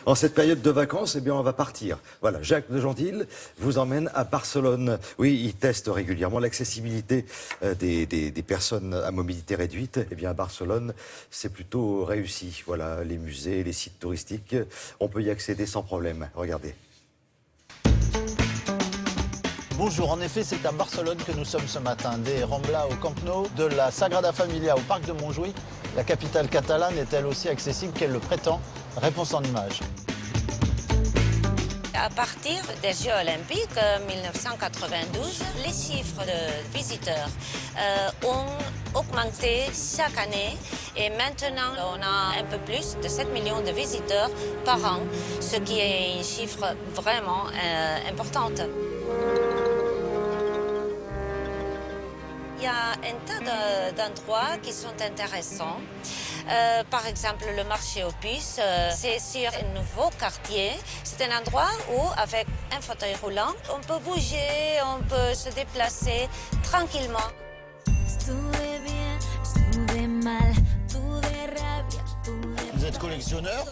En cette période de vacances, eh bien, on va partir. Voilà, Jacques de Gentil vous emmène à Barcelone. Oui, il teste régulièrement l'accessibilité des personnes à mobilité réduite. Eh bien, à Barcelone, c'est plutôt réussi. Voilà, les musées, les sites touristiques, on peut y accéder sans problème. Regardez. Bonjour, en effet, c'est à Barcelone que nous sommes ce matin. Des Rambla au Camp Nou, de la Sagrada Familia au Parc de Montjuïc. La capitale catalane est-elle aussi accessible qu'elle le prétend? Réponse en images. À partir des Jeux Olympiques 1992, les chiffres de visiteurs ont augmenté chaque année et maintenant on a un peu plus de 7 millions de visiteurs par an, ce qui est un chiffre vraiment important. Il y a un tas d'endroits qui sont intéressants. Par exemple, le marché aux puces, c'est sur un nouveau quartier. C'est un endroit où, avec un fauteuil roulant, on peut bouger, on peut se déplacer tranquillement. Vous êtes collectionneur?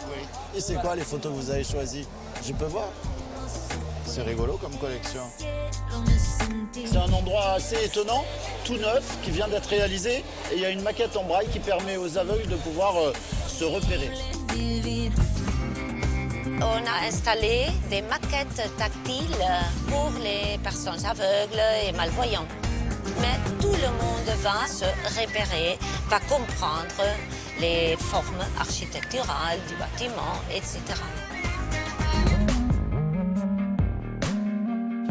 Oui. Et c'est quoi les photos que vous avez choisies? Je peux voir? C'est rigolo comme collection. C'est un endroit assez étonnant, tout neuf, qui vient d'être réalisé. Et il y a une maquette en braille qui permet aux aveugles de pouvoir se repérer. On a installé des maquettes tactiles pour les personnes aveugles et malvoyantes. Mais tout le monde va se repérer, va comprendre les formes architecturales du bâtiment, etc.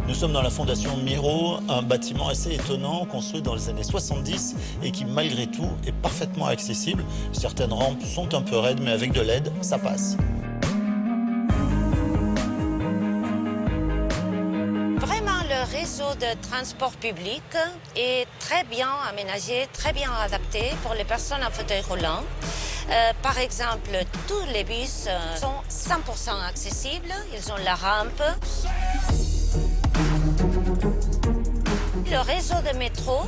Nous sommes dans la fondation Miro, un bâtiment assez étonnant construit dans les années 70 et qui, malgré tout, est parfaitement accessible. Certaines rampes sont un peu raides, mais avec de l'aide, ça passe. Vraiment, le réseau de transport public est très bien aménagé, très bien adapté pour les personnes en fauteuil roulant. Par exemple, tous les bus sont 100% accessibles, ils ont la rampe. Le réseau de métro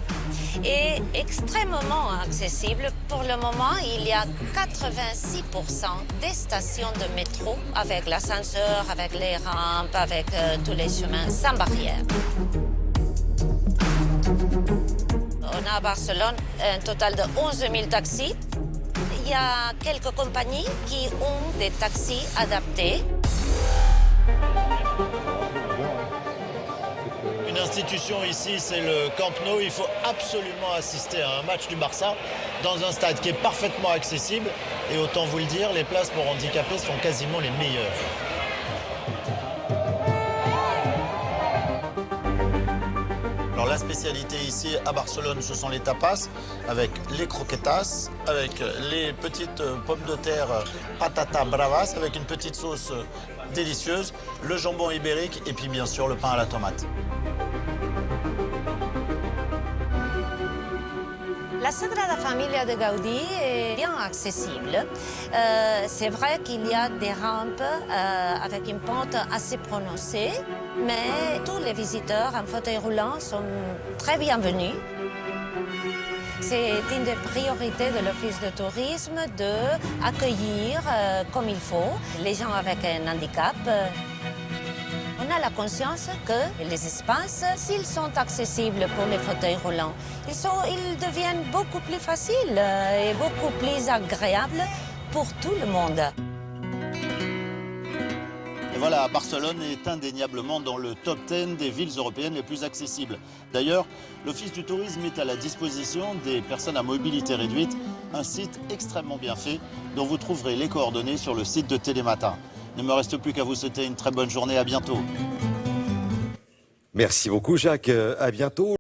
est extrêmement accessible. Pour le moment, il y a 86% des stations de métro avec l'ascenseur, avec les rampes, avec tous les chemins sans barrière. On a à Barcelone un total de 11 000 taxis. Il y a quelques compagnies qui ont des taxis adaptés. Une institution ici, c'est le Camp Nou. Il faut absolument assister à un match du Barça dans un stade qui est parfaitement accessible. Et autant vous le dire, les places pour handicapés sont quasiment les meilleures. Alors la spécialité ici à Barcelone, ce sont les tapas, avec les croquetas, avec les petites pommes de terre patata bravas, avec une petite sauce délicieuse, le jambon ibérique et puis bien sûr le pain à la tomate. La Sagrada Familia de Gaudí est bien accessible. C'est vrai qu'il y a des rampes avec une pente assez prononcée, mais tous les visiteurs en fauteuil roulant sont très bienvenus. C'est une des priorités de l'Office de tourisme d'accueillir comme il faut les gens avec un handicap. On a la conscience que les espaces, s'ils sont accessibles pour les fauteuils roulants, ils deviennent beaucoup plus faciles et beaucoup plus agréables pour tout le monde. Et voilà, Barcelone est indéniablement dans le top 10 des villes européennes les plus accessibles. D'ailleurs, l'Office du tourisme met à la disposition des personnes à mobilité réduite un site extrêmement bien fait dont vous trouverez les coordonnées sur le site de Télématin. Il ne me reste plus qu'à vous souhaiter une très bonne journée. À bientôt. Merci beaucoup, Jacques. À bientôt.